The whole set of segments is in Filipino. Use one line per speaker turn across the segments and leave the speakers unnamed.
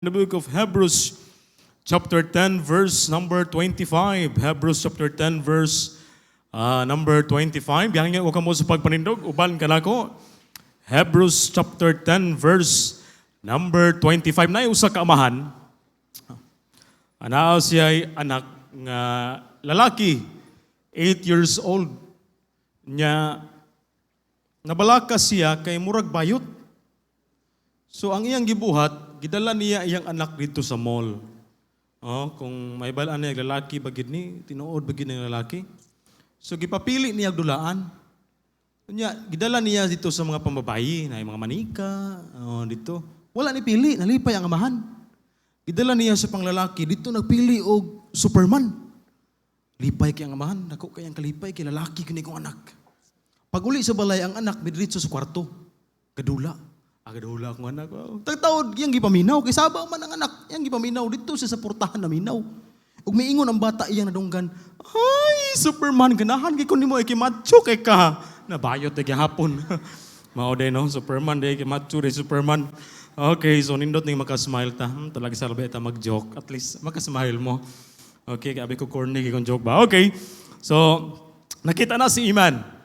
The book of Hebrews, chapter 10, verse number 25. Hebrews chapter 10, verse number 25. Yang nga ka mo sa pagpanindog, uban ka na ko. Hebrews chapter 10, verse number 25. Na usa ka amahan. Anaa siya ay anak nga lalaki, 8 years old. Nya nabalakas siya kay murag bayot. So ang iyang gibuhat, gidala niya iyang anak dito sa mall. Kung may balaan niya lalaki, bagid ni, tinuod bagid ng lalaki. So gipapili niya dulaan. Gidala niya dito sa mga pambabayi, na mga manika, dito. Wala ni pili, nalipay ang amahan. Gidala niya sa panglalaki, dito nagpili og Superman. Lipay kay ang amahan, dako kay ang kalipay kay lalaki kini kong anak. Pag uli sa balay ang anak midritso sa kwarto. Gadula. Gadula akong anak. Tagtawad yang gipaminaw kay sabaw man ang anak, yang gipaminaw dito sa portahan na minaw. Ug miingon ang bata iyang nadunggan, "Ay, Superman ganahan kay kun nimo kay macho kay ka." Nabayot kay hapon. Mao day no, Superman day kay macho day Superman. Okay, so nindot ning maka-smile ta. Talaga sarbe ta mag-joke. At least maka-smile mo. Okay, kabi ko corny kay kon joke ba. Okay. So nakita na si Iman.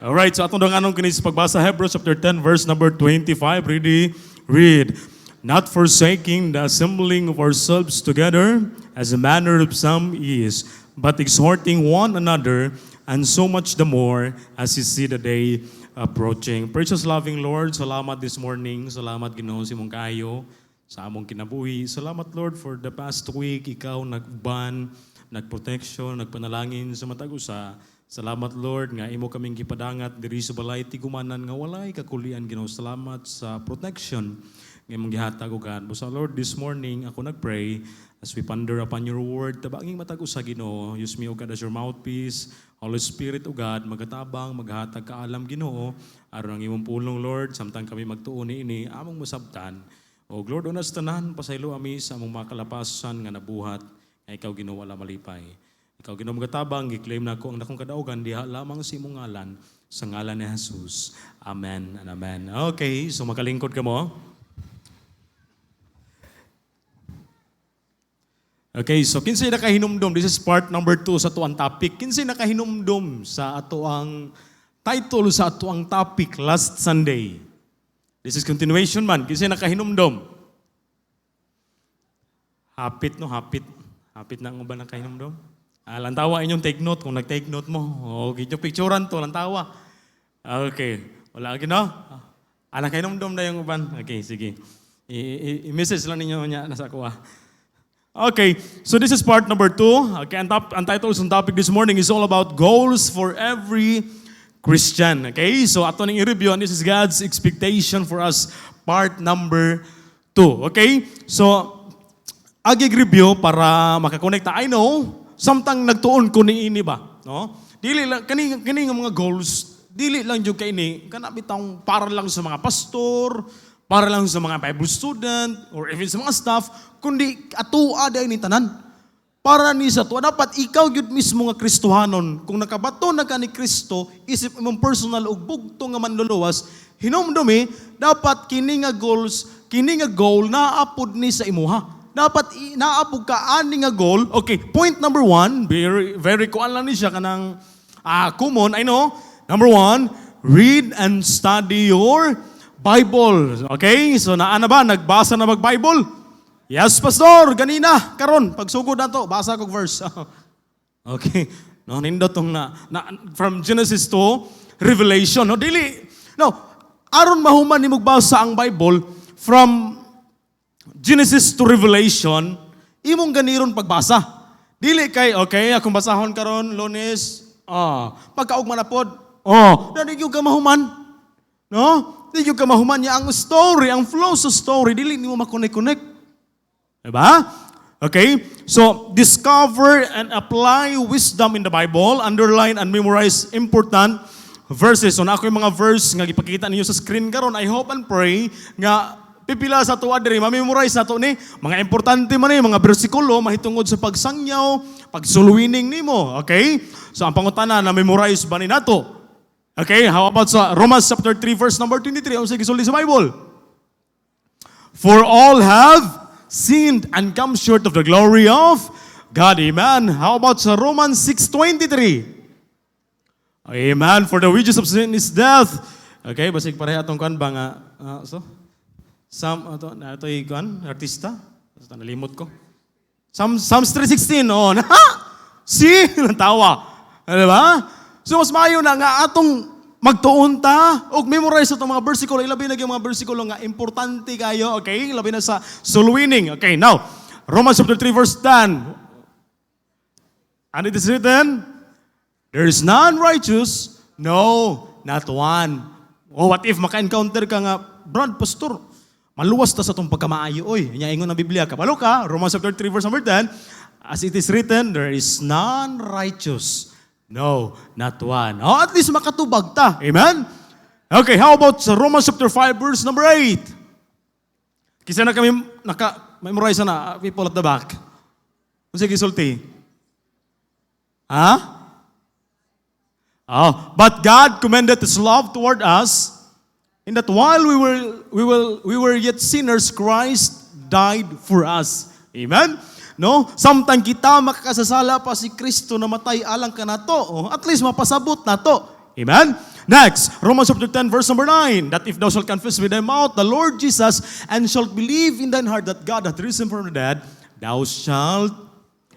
Alright, so atong anong kinis pagbasa Hebrews chapter 10 verse number 25. Read. Not forsaking the assembling of ourselves together as the manner of some is, but exhorting one another, and so much the more as you see the day approaching. Precious loving Lord, salamat this morning. Salamat Ginoo sa imong kaayo sa among kinabuhi. Salamat Lord for the past week. Ikaw nagban, nagprotection, nagpanalangin sa matag usa. Salamat Lord nga imo kaming gipadangat diri sa balay tigumanan nga walay kakulian Ginoo. Salamat sa protection nga imong gihatag ug God. Busa Lord, this morning ako nagpray as we ponder upon your word, tabanging matag usa Ginoo. Use me O God as your mouthpiece. Holy Spirit O God, magatabang maghatag kaalam Ginoo aron ang imong pulong Lord samtang kami magtuon ini among masabtan. O Lord, unas tanan pasaylo ami sa among makalapasan nga nabuhat nga ikaw Ginoo wala malipay. Ikaw Ginoo magatabang, gi-claim na ko ang dakong kadaugan diha lamang sa imong ngalan, sa ngalan ni Jesus. Amen and amen. Okay, so makalingkod ka mo. Okay, so kinsay nakahinumdum? This is part number 2 sa atuang topic. Kinsay nakahinumdum sa atuang title sa atuang topic last Sunday? This is continuation man. Kinsay nakahinumdum? Hapit no, hapit. Hapit na ang uban nakahinumdum? Lantawa inyong take note kung nag-take note mo. Okay, yung picturean to, lantawa. Okay, wala lagi no? Anak kayo nomdom na yung uban. Okay, sige. I-message lang ninyo niya nasa kuha. Okay, so this is part number 2. Okay, ang title sa topic this morning is all about goals for every Christian. Okay, so ato ning i-review, and this is God's expectation for us, part number 2. Okay, so agig review para makakonekta. I know, samtang nagtuon ko ni ini ba, no? Dili lang kani nga mga goals, dili lang jud kay ini kana bitang para lang sa mga pastor, para lang sa mga Bible student or even sa mga staff, kundi atoa day ni tanan. Para ni sa tuwa dapat ikaw gyud mismo nga Kristohanon, kung nakabato na ka ni Kristo, isip imong personal ug bugto nga manluluwas, hinumdumi dapat kini nga goals, kini nga goal naapod ni sa imuha. Dapat naapog ka ani nga goal. Okay, point number 1, very kuan lang ni siya kanang common, I know. Number 1, read and study your Bible. Okay, so naa na ba? Nagbasa na mag-Bible? Yes, Pastor, ganina, karon pagsugod na to, basa kog verse. Okay, no, nindot tong na from Genesis to Revelation. No, dili. No, aron mahuman ni magbasa ang Bible from Genesis to Revelation, imong ganiron pagbasa. Dili kay, okay, akong basahon karon Lunes, pagkaugma na pod, dili yung kamahuman. No? Dili yung kamahuman niya ang story, ang flow sa story, dili nimo makonek-connect. Diba? Okay? So, discover and apply wisdom in the Bible, underline and memorize important verses. So, na ako yung mga verse nga ipakita ninyo sa screen karon. I hope and pray nga pipila sa tuwa diri, ma-memorize na to ni mga importante man ni mga bersikulo mahitungod sa pagsangyaw, pagsuluwining nimo. Okay? So ang pangutana na memorize ba ni nato? Okay, how about sa Romans chapter 3 verse number 23? Ang sige sulti sa Bible. For all have sinned and come short of the glory of God. Amen. How about sa Romans 6:23? Amen. For the wages of sin is death. Okay, basig pareha atong kan ba nga ito yung artista. Nalimot ko. Psalms 3:16. Oh, na. See? Tawa. Di ba? So, mas maayo na nga atong magtuon ta o memorize itong mga versikulo. Ilabi na yung mga versikulo nga importante kayo. Okay? Ilabi na sa soul winning. Okay, now, Romans chapter 3 verse 10. And it is written, there is none righteous, no, not one. Oh, what if maka-encounter ka nga, Brad, Pastor, maluwas ta sa itong pagkamaayo. Oy, ingon na Biblia. Kabalo ka, Romans chapter 3 verse number 10, as it is written, there is none righteous, no, not one. Oh, at least makatubag ta. Amen? Okay, how about sa Romans chapter 5 verse number 8? Kisa na kami naka-memorize na, people at the back. Sige, sulti. Ha? Oh, but God commended His love toward us in that while we were yet sinners, Christ died for us. Amen? No? Samtang kita makakasasala pa si Kristo na matay alang ka na to. Oh, at least mapasabot na to. Amen? Next, Romans chapter 10 verse number 9. That if thou shalt confess with thy mouth the Lord Jesus and shalt believe in thine heart that God hath risen from the dead, thou shalt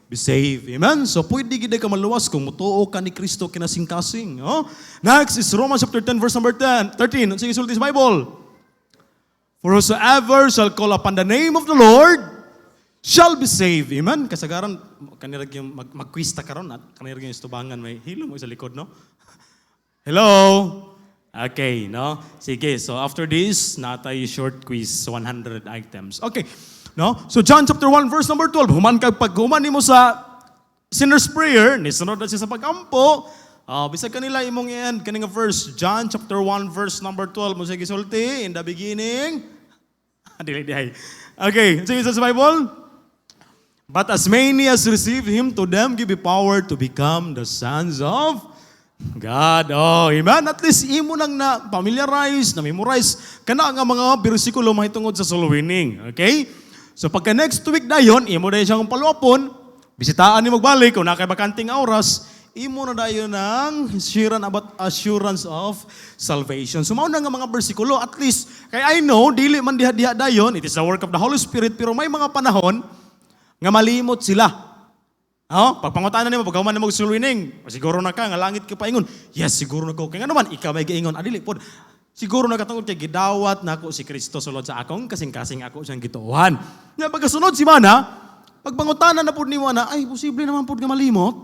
be saved. Amen? So pwede gid ka maluwas kung mutuo ka ni Kristo kinasing-kasing. Oh? Next is Romans chapter 10 verse number 13. Sige, sulti sa Bible. For whosoever shall call upon the name of the Lord shall be saved. Amen? Kasagaran, kanirag yung mag-quiz ta karon at kanirag yung istubangan may hilo mo sa likod, no? Hello? Okay, no? Sige, so after this, natay short quiz, 100 items. Okay, no? So John chapter 1 verse number 12, pag-human mo sa sinner's prayer, nisunod na siya sa pag-ampo, bisag kanila imong i-end, kaning verse, John chapter 1 verse number 12, mo sige sulti, in the beginning, okay, sige sa Bible, but as many as receive Him, to them give He power to become the sons of God. Oh, amen? At least imo nang na-familiarize, na-memorize, kana nga mga bersikulo mahitungod sa soul winning. Okay? So pagka next week na yun, imo na siyang paluapon, bisitaan ni magbalik, kung nakay bakanting oras, imo na dayon ng assurance of salvation. So mao na nga mga bersikulo, at least, kay I know, dili man diha-diha dayon, it is the work of the Holy Spirit, pero may mga panahon, nga malimot sila. Oh, pagpangutanan nimo pag human mo soul winning, siguro na ka nga langit ka paingon. Yes, siguro na ko. Kay ngano man ikaw may giingon, adili pod. Siguro na katungod kay gidawat nako si Kristo sulod sa akong kasing-kasing ako siyang gituohan. Nya pagkasunod si mana, pagpangutanan na pod nimo na ay posible naman pod nga malimot.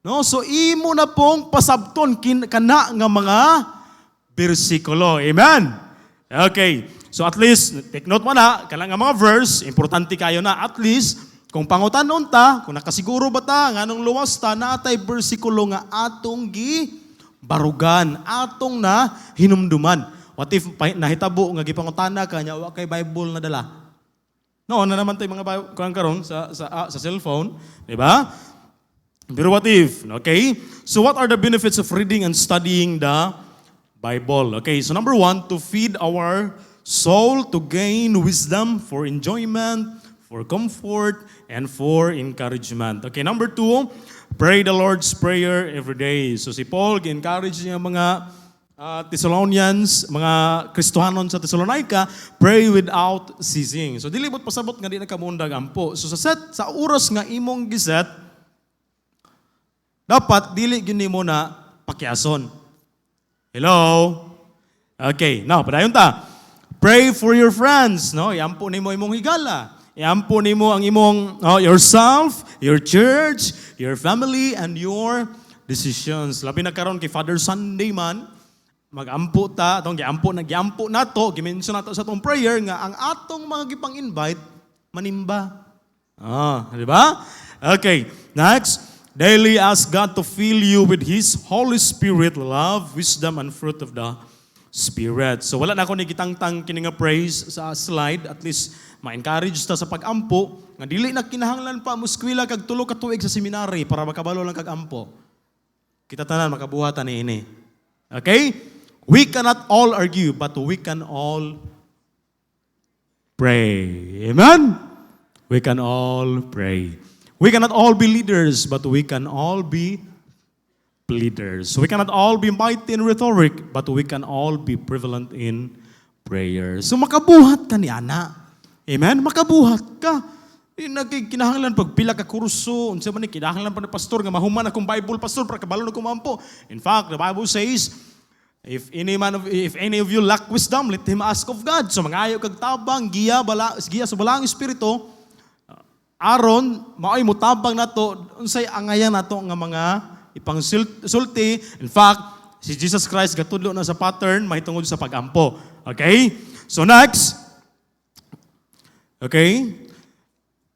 No, so imo na pong pasabton kana nga mga bersikulo. Amen. Okay. So at least take note mo na kanang nga mga verse, importante kayo na at least kung pangutanon ta, kung nakasiguro ba ta, nga nung luwas ta, natay bersikulo nga atong barugan, atong na hinumduman. What if nahitabo nga gipangutana ka, nya wa kay Bible na dala? No, na naman tay mga kuan karon sa cellphone, di ba? Pero what if? Okay? So what are the benefits of reading and studying the Bible? Okay, so number 1, to feed our soul, to gain wisdom, for enjoyment, for comfort, and for encouragement. Okay, number 2, pray the Lord's Prayer every day. So si Paul, gi-encourage niya mga Thessalonians, mga Kristohanon sa Thessalonica, pray without ceasing. So dilibot pasabot nga di na kamundag ampo. So sa oras nga imong giset, dapat dili gyud mo na pakyason. Hello? Okay, now padayon ta. Pray for your friends, no? Iampo nimo imong higala. Iampo nimo ang imong yourself, your church, your family, and your decisions. Labi na karon kay Father Sunday man, mag-ampo ta, atong giampo nato, gimension nato sa atong prayer nga ang atong mga gipang-invite manimba. Di ba? Okay, next. Daily ask God to fill you with His Holy Spirit, love, wisdom, and fruit of the Spirit. So wala na ako ni gitangtang kini nga praise sa slide, at least ma-encourage ta sa pag-ampo nga dili na kinahanglan pa mo eskwela kag tulo ka tuig sa seminary para makabalo lang kag ampo. Kita tanan makabuhatan niini. Okay? We cannot all argue, but we can all pray. Amen? We can all pray. We cannot all be leaders, but we can all be leaders. We cannot all be mighty in rhetoric, but we can all be prevalent in prayer. So makabuhat ka ni Ana. Amen? Makabuhat ka. Kinahanglan pag pila ka kurso, unsa man ni kinahanglan pa ni pastor nga mahuman akong Bible pastor para kabalo na kumampo. In fact, the Bible says, if any of you lack wisdom, let him ask of God. So mangayo kag tabang giya sa balang espiritu, aron maoy mutabang nato unsay angayan nato nga mga ipangsulti. In fact, si Jesus Christ gatudlo na sa pattern mahitungod sa pagampo. Okay? So next, okay?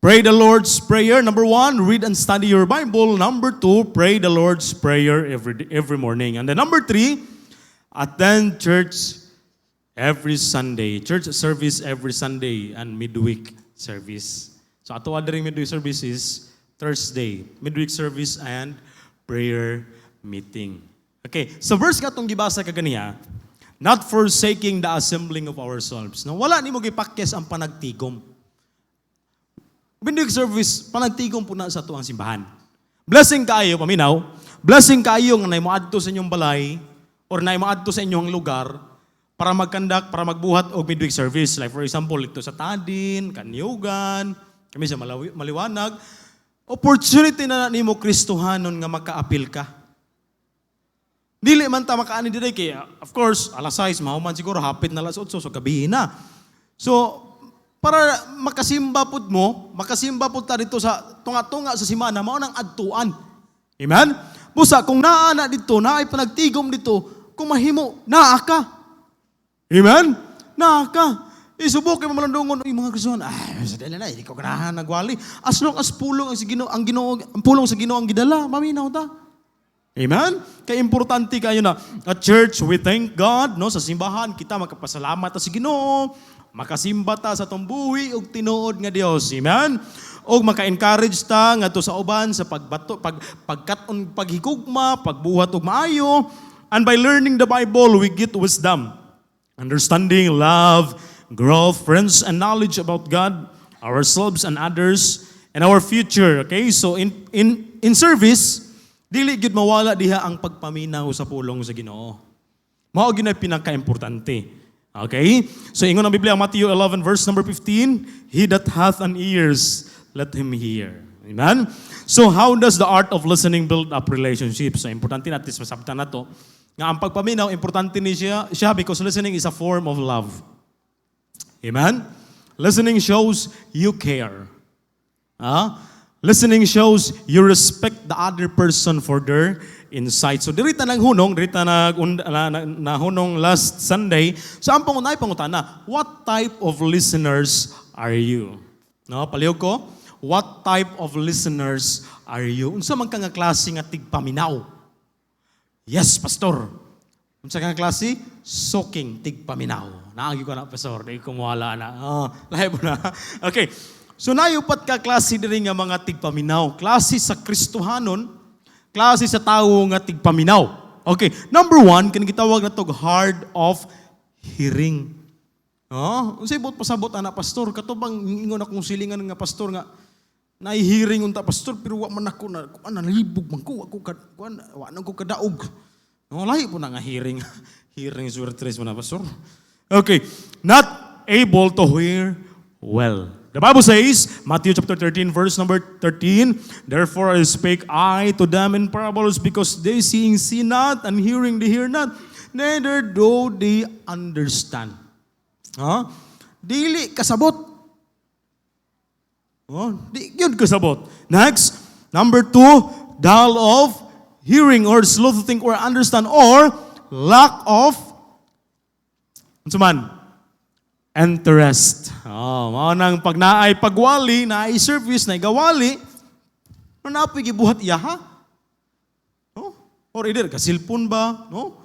Pray the Lord's Prayer. Number 1, read and study your Bible. Number 2, pray the Lord's Prayer every morning. And then number 3, attend church every Sunday. Church service every Sunday and midweek service. So ato adring midweek service is Thursday. Midweek service and prayer meeting. Okay, so verse nga itong gibasa kaganiya, not forsaking the assembling of ourselves. No, wala ni mo gipakyas ang panagtigom. Midweek service, panagtigom po na sa ito ang simbahan. Blessing kaayo, paminaw. Blessing kaayo nga na imaadto sa inyong balay or na imaadto sa inyong lugar para magkandak, para magbuhat og midweek service. Like for example, ito sa Tadin, Kanyugan, kami sa Maliwanag. Opportunity na nimo Kristohanon nga makaapil ka. Dili man ta makaani dire kay of course, alas 6 mahuman siguro hapit na alas 8 so gabi na. So para makasimba pud ta dito sa tunga-tunga sa simana mao nang adtuan. Amen? Busa kung naa na dito, naay panagtigom dito, kung mahimo, naa ka. Amen? Naa ka. Isubukin mo malandungon, mga Kristohan, sa dala na, hindi ko ganahan nagwali. As long as pulong ang pulong sa Ginoo ang gidala, maminaw ta. Amen? Kaya importante kayo na, at church, we thank God, no, sa simbahan, kita magkapasalamat sa Ginoo, makasimba ta sa tong buhi ug tinuod nga Dios. Amen? Og maka-encourage ta ngadto sa uban sa pagkaton paghigugma, pagbuhat og maayo. And by learning the Bible, we get wisdom, understanding, love, growth, friends, and knowledge about God, ourselves and others, and our future. Okay? So in service, dili gyud mawala diha ang pagpaminaw sa pulong sa Ginoo. Mao gyud na pinaka-importante. Okay? So ingon ang Biblia, Matthew 11 verse number 15, he that hath an ears, let him hear. Amen? So how does the art of listening build up relationships? So importante natin masabtan na to. Nga ang pagpaminaw, importante ni siya because listening is a form of love. Amen? Listening shows you care. Listening shows you respect the other person for their insight. So dirita naghunong, na hunong last Sunday. So ang pangunay pangutana, what type of listeners are you? No, palihog ko, what type of listeners are you? Unsa man ka nga klase nga tigpaminaw? Yes, pastor. Unsa ka nga klase? Soaking tigpaminaw. Naagi ko na, pastor, di ko mawala na. Lahi po na. Okay. So nayupat ka klase diri nga mga tigpaminaw. Klase sa Kristohanon, klase sa tao nga tigpaminaw. Okay, number 1, kini gitawag na tog hard of hearing. Unsay bot pasabot ana pastor, katubang ingon akong silingan nga pastor nga nai-hearing unta pastor pero wa man ako na nalibog man ko ako wa nang ko kadaog. Lahi po na nga hearing. Hearing is word trace mo na pastor. Okay, not able to hear well. The Bible says, Matthew chapter 13, verse number 13, therefore I spake I to them in parables, because they seeing see not, and hearing they hear not, neither do they understand. Dili kasabot. Di yun kasabot. Next, number 2, dull of hearing, or slow to think or understand, or lack of interest. Mao nang pag naay pagwali, naay service, naay gawali, napoy gibuhat iya ha? Or either kasilpon ba, no?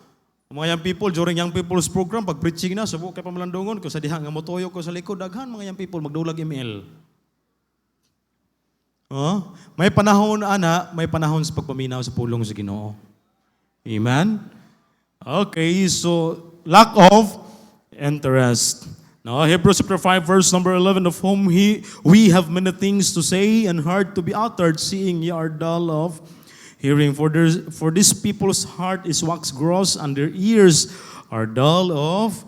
Mga young people, during young people's program, pag preaching na, subo kay pamalandungon ko sa diha nga motoyo ko sa likod, daghan mga young people magdulag email. May panahon may panahon sa pagpaminaw sa pulong sa Ginoo. Amen? Okay, so lack of interest. No, Hebrews chapter 5, verse number 11, of whom we have many things to say and hard to be uttered, seeing ye are dull of hearing. For this people's heart is wax gross, and their ears are dull of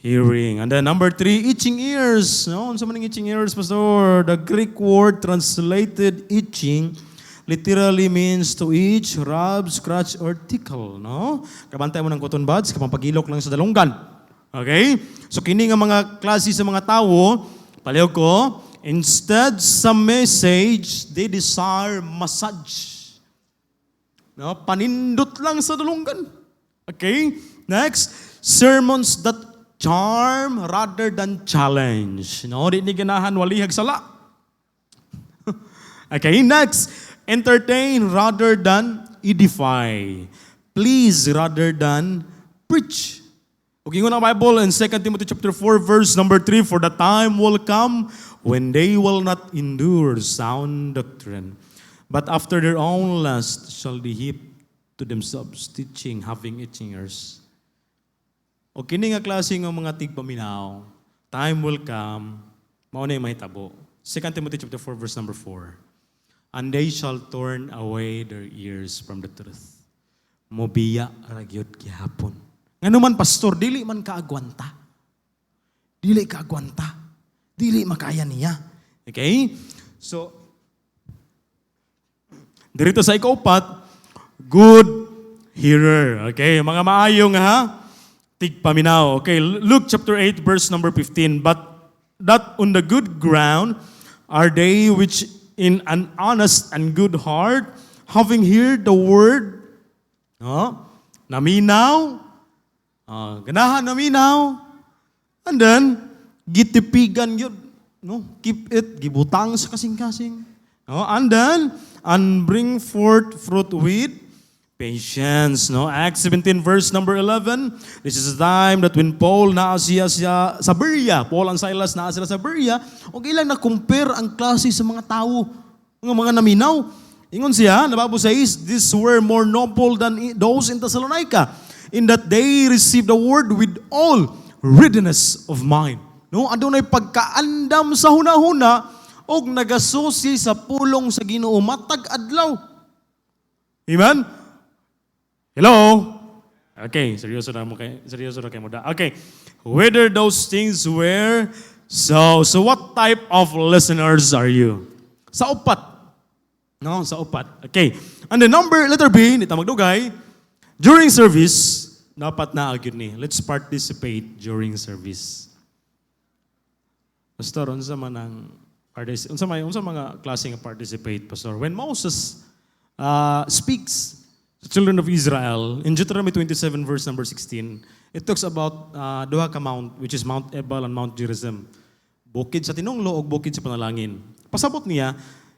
hearing. And then number 3, itching ears. No, ano sa maning itching ears, Pastor? The Greek word translated itching literally means to itch, rub, scratch, or tickle. No? Kabantay mo ng cotton buds, kapapagilok lang sa dalunggan. Okay? So kini nga mga klase sa mga tao, paliw ko, instead sa message, they desire massage. No? Panindot lang sa dalunggan. Okay? Next, sermons that charm rather than challenge. No? Di ni ganahan walihag sala. Okay, next, entertain rather than edify. Please rather than preach. Okay, yung Bible in 2 Timothy chapter 4, verse number 3, for the time will come when they will not endure sound doctrine, but after their own lust shall they heap to themselves teaching, having itching ears. O kini nga klase ng mga tigpaminaw, time will come, mao na yung mahitabo. 2 Timothy chapter 4, verse number 4. And they shall turn away their ears from the truth. Mobiya ragyot gihapon. Nga naman, pastor, dili man kaagwanta. Dili kaagwanta. Dili makaya niya. Okay? So, dito sa ikaupat, good hearer. Okay? Mga maayong tigpaminaw. Okay? Luke chapter 8, verse number 15. But that on the good ground are they which in an honest and good heart, having heard the word, naminaw, ganahan naminaw, and then, gitipigan yun, no? Keep it, gibutang sa kasing-kasing. No? And then, and bring forth fruit with patience. No? Acts 17, verse number 11, this is the time that when Paul naa siya sa Berea, Paul and Silas naa sila sa Berea, okay lang na-compare ang klase sa mga tao, mga naminaw. Ingon siya, nababo says, these were more noble than those in Thessalonica, in that they received the word with all readiness of mind. No, adunay pagkaandam sa hunahuna og nagasusi sa pulong sa Ginoo matag adlaw. Amen. Hello. Okay, seryoso na kayo mo da. Okay. Whether those things were so what type of listeners are you? Sa upat. No, sa upat. Okay. And the letter B, nita magdugay, during service, dapat na agad ni. Let's participate during service. Pastor, unsa mga klase nga participate, Pastor? When Moses speaks to children of Israel in Deuteronomy 27 verse number 16, it talks about duha ka mount, which is Mount Ebal and Mount Gerizim. Bukid sa tinunglo o bukid sa panalangin. Pasabot niya,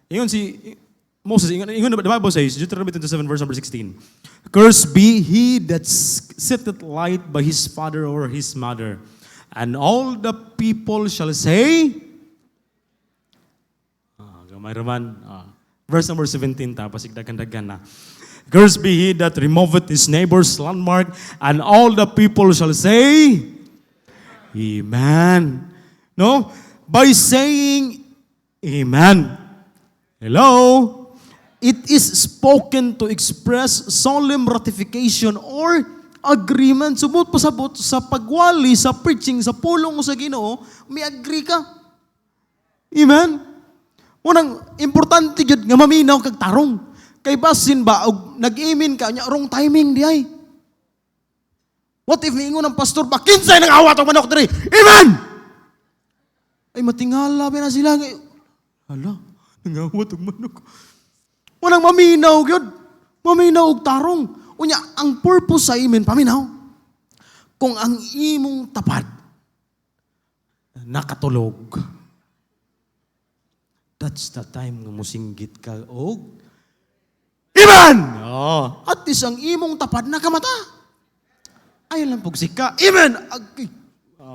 ingon si Moses, ingon the Bible says, Deuteronomy 27 verse number 16, cursed be he that sitteth light by his father or his mother, and all the people shall say, gamay raman, verse number 17, tapos igdagan-dagan na. Cursed be he that removeth his neighbor's landmark, and all the people shall say, Amen. No? By saying, Amen. Hello? It is spoken to express solemn ratification or agreement. Subot pasabot sa pagwali, sa preaching, sa pulong sa Ginoo, may agree ka. Amen? Unang importante yun nga maminaw kag tarong. Kay basin ba, nag-amen ka, niya, wrong timing di ay. What if niingon ng pastor ba, kinsay nang awat ang manok diri? Amen! Ay matingala, na sila. Hala, nang awat ang manok. Unang maminaw yun. Maminaw og tarong. Unya, ang purpose sa amen, paminaw. Kung ang imong tapad, nakatulog, that's the time nga musinggit ka og Amen! Oh. At least ang imong tapad nakamata. Ayaw lang pugsika. Amen!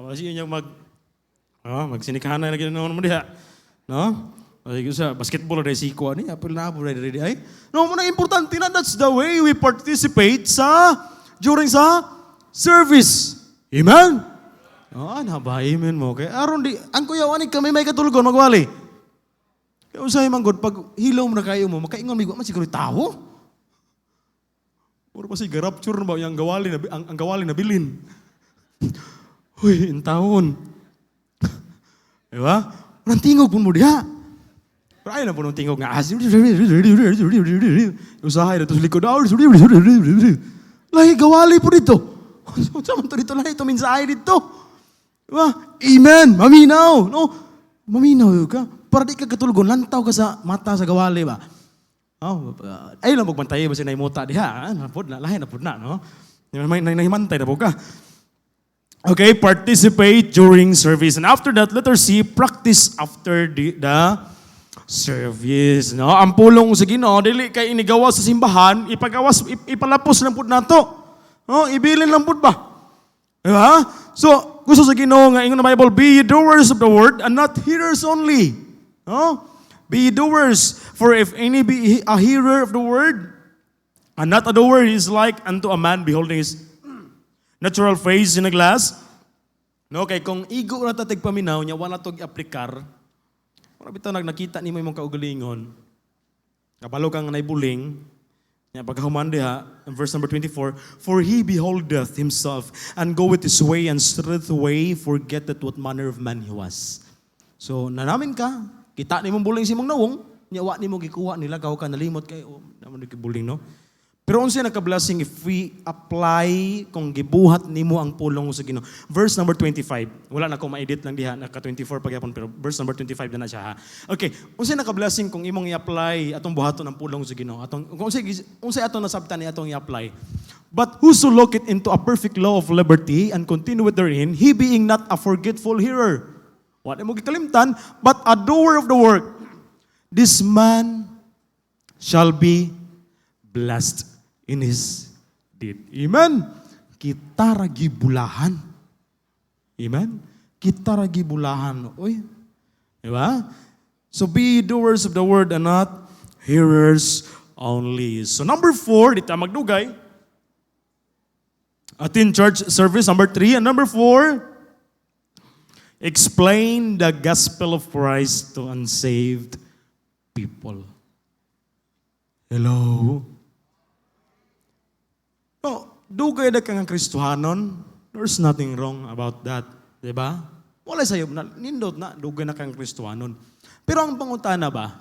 Kasi yun yung magsinikahan na naginoon mo diha. No? Sa basketball na siko ani, apil na po ready ay. No, muna importante na, that's the way we participate during sa service. Amen? Nabahimin mo. Kaya aron di, ang kuyaw, anig kami may katulgon, magwali. Kaya usahay manggod, pag hilaw mo na kayo mo, makaingon migo, man siguro tao. Puro pa si garapture na ba, yung gawali na, ang gawali na bilin. Uy, intawon. Diba? Parang tingog po mo diha. Pero ayaw na po nung tingog nga. Usahay na ito sa likod. Lahi, gawali po dito. Saan to dito lahi? Ito minsahay dito. Diba? Amen. Maminaw. No? Maminaw ka. Para di ka katulgon, lantaw ka sa mata sa gawali ba? Ayaw lang magbantay ba sinaymuta diha. Lahi na po na. No? Nahimantay na po ka. Okay, participate during service. And after that, letter C, practice after the service. No? Ang pulong sa Ginoo, dili kay inigawas sa simbahan, ipalapos lang pud nato. No? Ibilin lang pud ba? Diba? So, gusto sa Ginoo nga ingon na Bible, be ye doers of the word and not hearers only. No? Be ye doers, for if any be a hearer of the word and not a doer, he is like unto a man beholding his natural face in a glass. No, kay kung igo na tatig paminaw niya, wala tog aplikar. Wala bitaw nakita ni mo imong kaugalingon. Kabalo kang naibuling. Nya pagkahuman diha, in verse number 24, for he beholdeth himself and goeth his way and straightway forgetteth what manner of man he was. So, nanamin ka, kita ni mong buling si mong nawong, nya wa ni mo gikuha nila, kaw ka nalimot kay, naman buling, no? Pero unsa naka-blessing if we apply kung gibuhat nimo ang pulong sa Ginoo. Verse number 25. Wala na ko ma-edit lang diha, naka 24 pagyapon pero verse number 25 na siya ha. Okay, unsa naka-blessing kung imong i-apply atong buhaton ang pulong sa Ginoo? Atong kung unsa atong nasabtan ni atong i-apply. But whoso looketh into a perfect law of liberty and continueth therein, he being not a forgetful hearer. Wa mo gikalimtan, but a doer of the work. This man shall be blessed in his deed. Amen. Kita ragi bulahan. Amen. Kita ragi bulahan. Uy. Diba? So be doers of the word and not hearers only. So number 4, dito magdugay. Attend church service. Number 3. And number 4, explain the gospel of Christ to unsaved people. Hello? No, dugay na kang Kristohanon, there's nothing wrong about that. Diba? Wala sa'yo, nindot na, dugay na kang Kristohanon. Pero ang pangutana ba,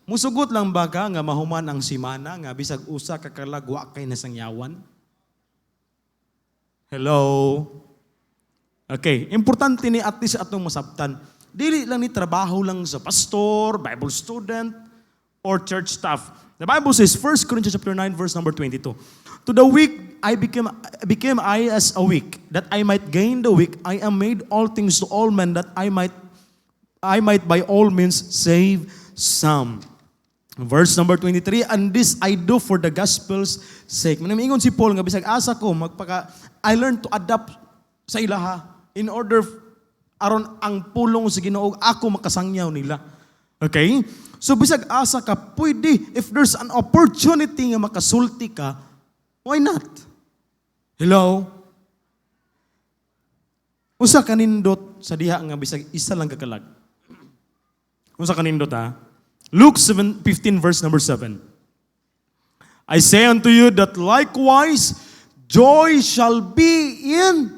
musugot lang ba ka nga mahuman ang simana, nga bisag usa kakalagwa kay nasangyawan? Hello? Okay, importante ni at least atong masabtan. Dili lang ni trabaho lang sa pastor, Bible student, or church staff. The Bible says, 1 Corinthians chapter 9, verse number 22. To the weak, I became I as a weak, that I might gain the weak. I am made all things to all men, that I might by all means save some. Verse number 23, and this I do for the gospel's sake. Manamiingon si Paul, nga bisag asa ko, I learned to adapt sa ilaha in order aron ang pulong sa Ginoo ako makasangyaw nila. Okay? So bisag asa ka, pwede, if there's an opportunity nga makasulti ka, why not? Hello? Usa kanindot sa diha nga bisag isa lang kakalag. Usa kanindot ha? Luke 15 verse number 7. I say unto you that likewise joy shall be in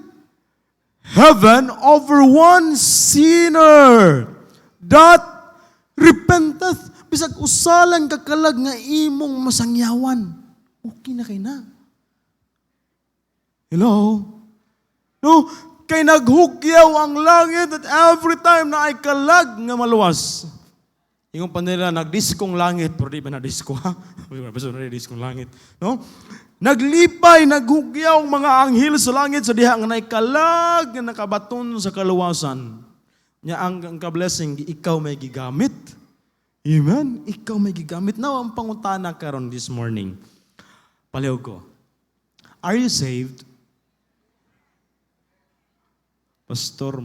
heaven over one sinner that repenteth. Bisag usalang kakalag nga imong masangyawan. Okay na kay na. Hello? No? Kay naghugyaw ang langit at every time na ay kalag nga maluwas. Yung pa nila, nagdiskong langit, pero di ba nadisko ha? Basta na diskong langit. No? Naglipay, naghugyaw mga anghel sa langit sa diha nga naikalag nga nakabaton sa kaluwasan. Nya ang ka-blessing, ikaw may gigamit. Amen? Ikaw may gigamit. Now, ang pangutana karon this morning. Paliw ko. Are you saved? Pastor,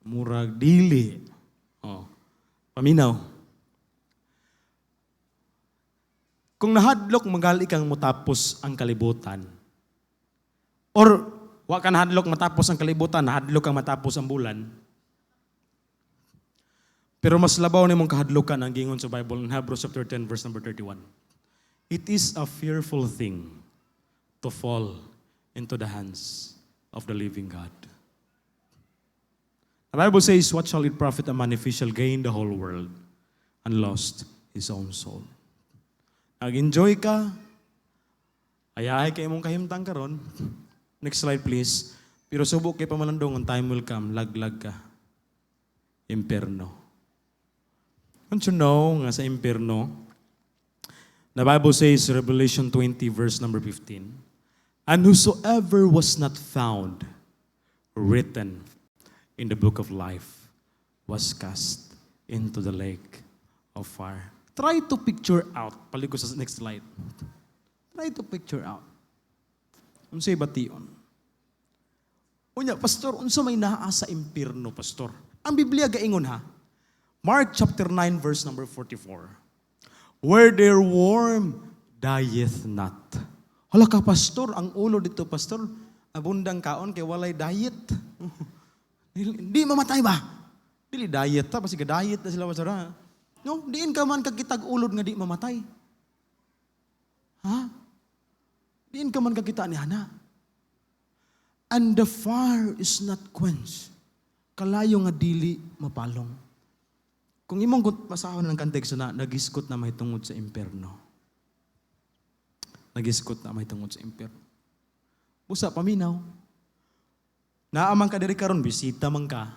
murag dili. Oh. Paminaw. Kung nahadlok magali kang mutapos ang kalibutan, or Wa ka nahadlok matapos ang kalibutan, nahadlok kang matapos ang bulan. Pero mas labaw ni mong kahadlokan ang gingon sa Bible in Hebrews chapter 10 verse number 31. It is a fearful thing to fall into the hands of the living God. The Bible says, what shall it profit a man if he shall gain the whole world and lost his own soul? Nag-enjoy ka, ayahay kayo mong kahimtang karon. Next slide please. Pero subok kay pamalandong, time will come, laglag ka. Imperno. Don't you know nga sa imperno, the Bible says, Revelation 20 verse number 15, and whosoever was not found written in the book of life was cast into the lake of fire. Try to picture out. Paliko sa next slide. Try to picture out. Unsay bation? Unya, pastor, unsa may naa sa impierno, pastor? Ang Biblia gaingon ha. Mark chapter 9 verse number 44. Where their worm dieth not. Hala ka, pastor, ang ulo dito, pastor, abundang kaon kay walay diet. Di mamatay ba? Dili diet ta, basi diet na sila pastor ha. No, diin ka man kagitag ulod nga di mamatay. Ha? Diin ka man kagita ni Hana. And the fire is not quenched. Kalayo nga dili mapalong. Kung imong masahon ng konteksto na, nagiskot na may tungod sa imperno. Nagiskot na may tungod sa imperno. Busa, paminaw. Naamang ka diri karon, bisita man ka.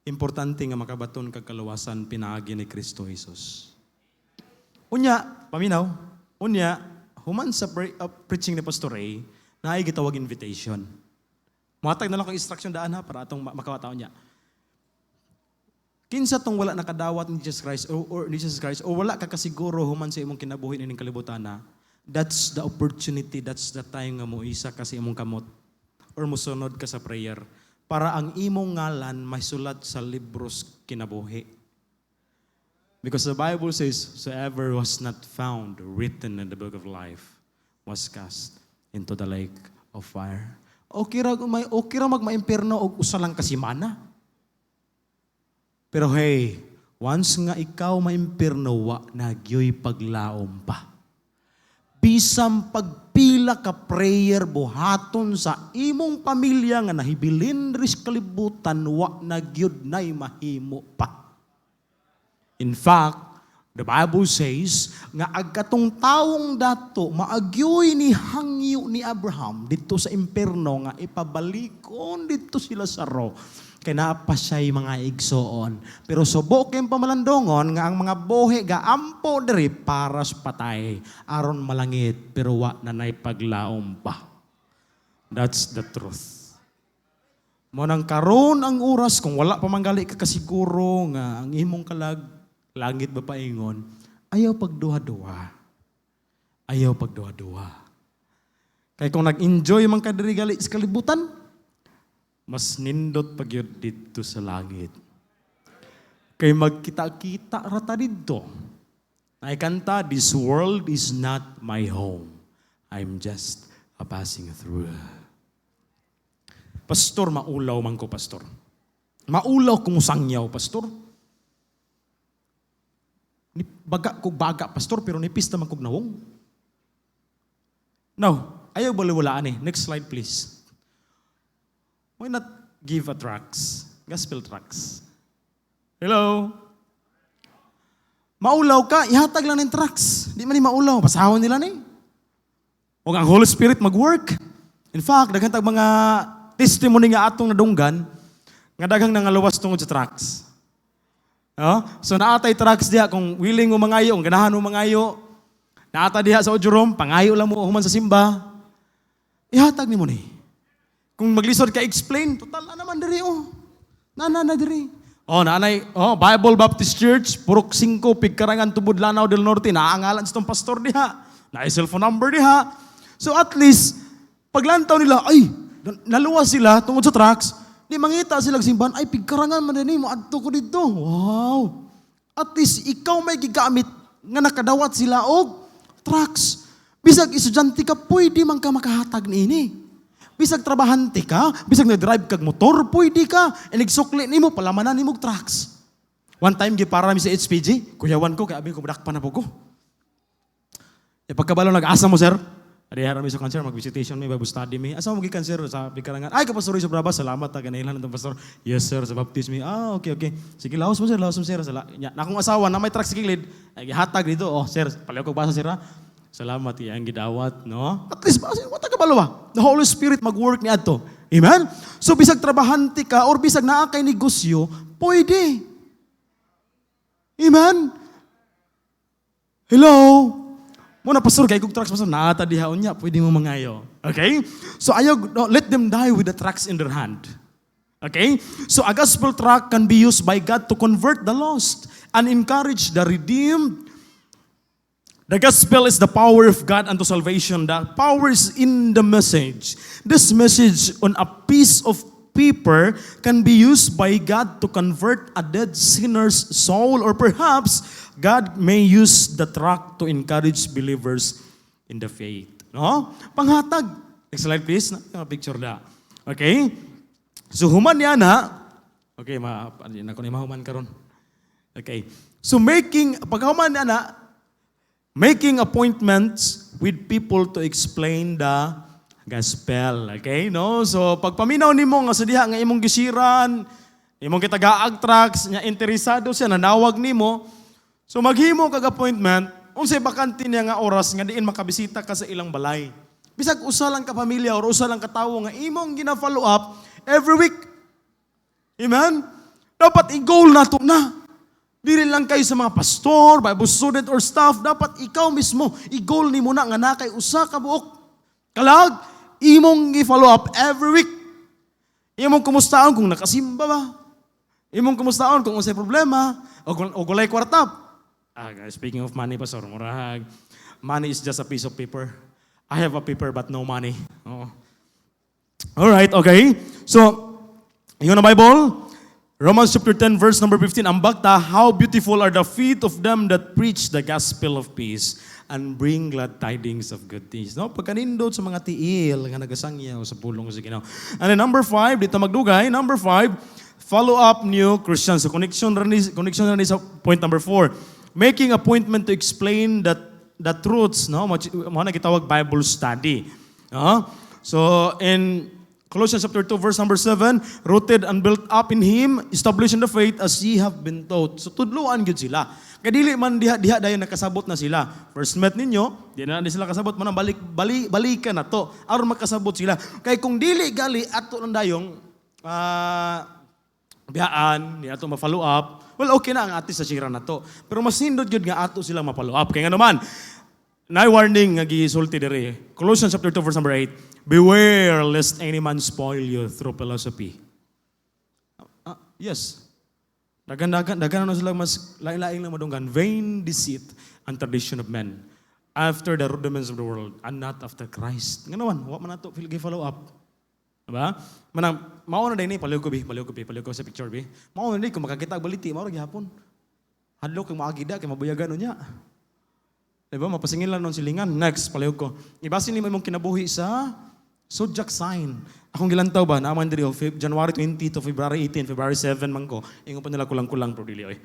Importante nga makabaton kag kalawasan pinaagi ni Kristo Jesus. Unya, paminaw. Unya, human sa preaching ni Pastor Ray, naay gitawag invitation. Matag na lang kong instruction daan ha, para atong makawataon niya. Kinsa tong wala nakadawat ni Jesus Christ or wala ka kasiguro human sa imong kinabuhi ining kalibutan na, that's the opportunity, that's the time nga mo isa ka sa imong kamot or musunod ka sa prayer para ang imong ngalan may sulat sa libros kinabuhi. Because the Bible says, whosoever was not found written in the book of life was cast into the lake of fire. Okay ra magma-impierno og usa lang kasimana. Pero hey, once nga ikaw ma-impierno, wa nagyoy paglaom pa. Bisang pagpila ka prayer buhaton sa imong pamilya nga nahibilin ris kalibutan, wa nagyud nay mahimo pa. In fact, the Bible says nga agkatong taong dato maagyoy ni hangyo ni Abraham dito sa impierno nga ipabalikon dito sila sa ro. Kay naapa siya'y mga igsoon. Pero subok yung pamalandongon nga ang mga bohe gaampo diri para sa patay. Aron malangit pero wa nanay paglaom pa. That's the truth. Mo nang karon ang oras kung wala pa manggali ka kasiguro nga ang imong langit ba paingon, ayaw pagduha-duha. Ayaw pagduha-duha. Kay kung nag-enjoy man ka diri gali sa kalibutan, mas nindot pag yun dito sa langit. Kay magkita-kita rata dito. Ay kanta, this world is not my home. I'm just a passing through. Pastor, maulaw man ko, pastor. Maulaw kung sangyaw, pastor. Baga, pastor, pero nipis naman kong nawong. Now, ayaw baliwalaan eh. Next slide, please. Why not give a tracts? Gospel tracts. Hello? Maulaw ka, ihatag lang ng tracts. Di man ni maulaw, pasahon nila ni. Huwag ang Holy Spirit mag-work. In fact, daghang tag mga testimony nga atong nadunggan, nga daghang nangaluwas tungod sa tracts. So naatay tracts diha, kung willing mo mangayo, kung ganahan mo mangayo, naata diha sa Ojurom, pangayo lang mo human sa simba, ihatag ni mo ni. Kung maglisod ka explain, total na naman diri na diri. Nanay, Bible Baptist Church, Purok 5, Pigkarangan, Tubod, Lanao del Norte, naangalan sa itong pastor diha. Naay cellphone number diha. So at least, paglantaw nila, ay, naluwas sila tungod sa tracks, di mangita sila simbahan, ay, Pigkarangan man din, maadto ko dito. Wow! At least, ikaw may gigamit nga nakadawat sila og tracks. Bisag estudyante ka, pwede man ka makahatag niini. Bisag trabahante ka, bisag nag-drive kag motor, pwede ka. E nagsukli nimo, palamanan nimo trucks. One time, gipara mi sa HPG, kuyawan ko, kaya abing ko, madakpan na po ko. E pagkabalo, nag-asa mo, sir. Adihara mi sa cancer, mag-visitation mi, Bible study mi. Asa mo mag-cancer sa pikarangan? Ay, kapastor sa braba, salamat ha, kanailan ng pastor. Yes sir, sa baptism mi. Okay. Sige, lahos mo sir, Na akong asawa na may truck sa kilid, ay hatag dito. Oh, sir, palayo ko basa sir ha. Salamat, ang gidawat, no? At least, wata ka balawa? The Holy Spirit mag-work ni ato. Amen? So, bisag trabahante ka, or bisag naa kay negosyo, pwede. Amen? Hello? Muna, pastor, kay kong trucks, pastor, naata dihaon niya, pwede mo mangayo. Okay? So, let them die with the trucks in their hand. Okay? So, a gospel truck can be used by God to convert the lost and encourage the redeemed. The gospel is the power of God unto salvation. The power is in the message. This message on a piece of paper can be used by God to convert a dead sinner's soul, or perhaps God may use the truck to encourage believers in the faith. No? Panghatag. Next slide please. Picture na. Okay? So human yan ha. Okay, ako na mahuman karon. Okay. So paghuman yan ha, making appointments with people to explain the gospel. Okay, no? So, pagpaminaw nimo nga sa diha nga imong gisiran, imong kitagaag tracks, nya interesado siya, nanawag nimo. So, maghimo kag appointment, unsay bakante niya nga oras nga diin makabisita ka sa ilang balay. Bisag usa lang ka pamilya or usa lang ka tawo nga imong gina-follow up every week. Amen? Dapat i-goal na to na. Dili lang kayo sa mga pastor, Bible student, or staff. Dapat ikaw mismo, i-goal ni mo na nga na kay usa ka buok. Kalag, imong i-follow up every week. Imong kumustaon kung nakasimba ba? Imong kumustaon kung unsay problema, o gulay kwarta. Speaking of money, pastor, murag, money is just a piece of paper. I have a paper but no money. Oh. Alright, okay. So, yun ang Bible. Romans chapter 10 verse number 15, ang bakta, how beautiful are the feet of them that preach the gospel of peace and bring glad tidings of good things. No? Pagkanindot sa mga tiil nga nagasangyaw sa pulong sa Ginoo. And then number 5, dito magdugay, number 5, follow up new Christians. So connection rin sa point number 4. Making appointment to explain the truths, no? Mo na gitawag Bible study. No? So in Colossians chapter 2 verse number 7, rooted and built up in Him, established in the faith as ye have been taught. So tudluan gyud sila. Kay dili man diha dayon nakasabot na sila. First met ninyo, di na sila kasabot man balikan na to aron makasabot sila. Kay kung dili gali ato lang dayong biyaan, di ato ma-follow up, well okay na ang ati sa sira na to. Pero mas hindot gyud nga ato sila ma-follow up. Kay nga naman, na warning nga gisulti diri. Colossians chapter 2 verse number 8. Beware lest any man spoil you through philosophy. Yes. Dagan na sila mas lain-lain lang madunggan. Vain deceit and tradition of men. After the rudiments of the world and not after Christ. Nga naman, wa man nato follow up. Diba? Manang, mauna din ni, paliw ko sa picture bi. Mauna din, kung makakita baliti, mauna gihapon. Hadlo kung maagida, kay mabuyagan niya. Diba? Mapasingin lang nun silingan. Next, paliw ko. Ibasin ni mo imong kinabuhi sa zodiac sign. Akong gilantaw ba? Naaman diri January 20 to February 18, February 7 man ko. Ingon pa nila kulang-kulang pero dili oy.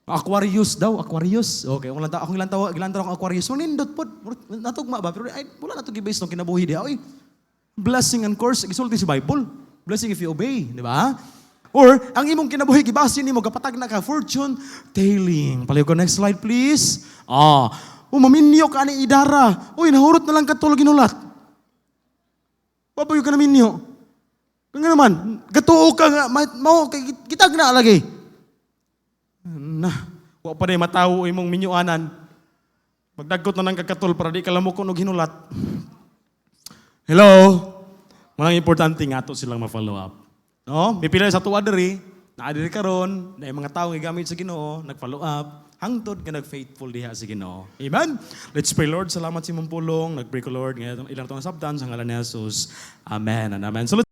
Aquarius daw, Aquarius. Okay, akong gilantaw akong Aquarius. So nindot pod. Natugma ba? Pero ay wala na to gibase no kinabuhi diha oy. Blessing and curse, gisulti sa Bible. Blessing if you obey, di ba? Or ang imong kinabuhi gibasin nimo kapatag na ka fortune telling. Paliw ko next slide please. Maminyo ka ni idara. Uy, nahurot na lang katulog ginulat. Papayo ka namin niyo. Kaya naman, gatuo ka nga, kitag na lagi. Wa pa rin matawo imong minyuanan. Magdagot na ng kakatol para di ka lamukon o ginulat. Hello? Mga importante nga ito silang ma-follow up. No? May pila sa tuwa diri, naadiri karon, na mga tao gamit sa Ginoo, nag-follow up, hangtod ka nag-faithful diha sa Ginoo. Amen? Let's pray, Lord. Salamat sa imong pulong. Nag-pray ko, Lord. Ngayon, ilang itong sabtan sa ngalan ni Jesus. Amen and amen. So,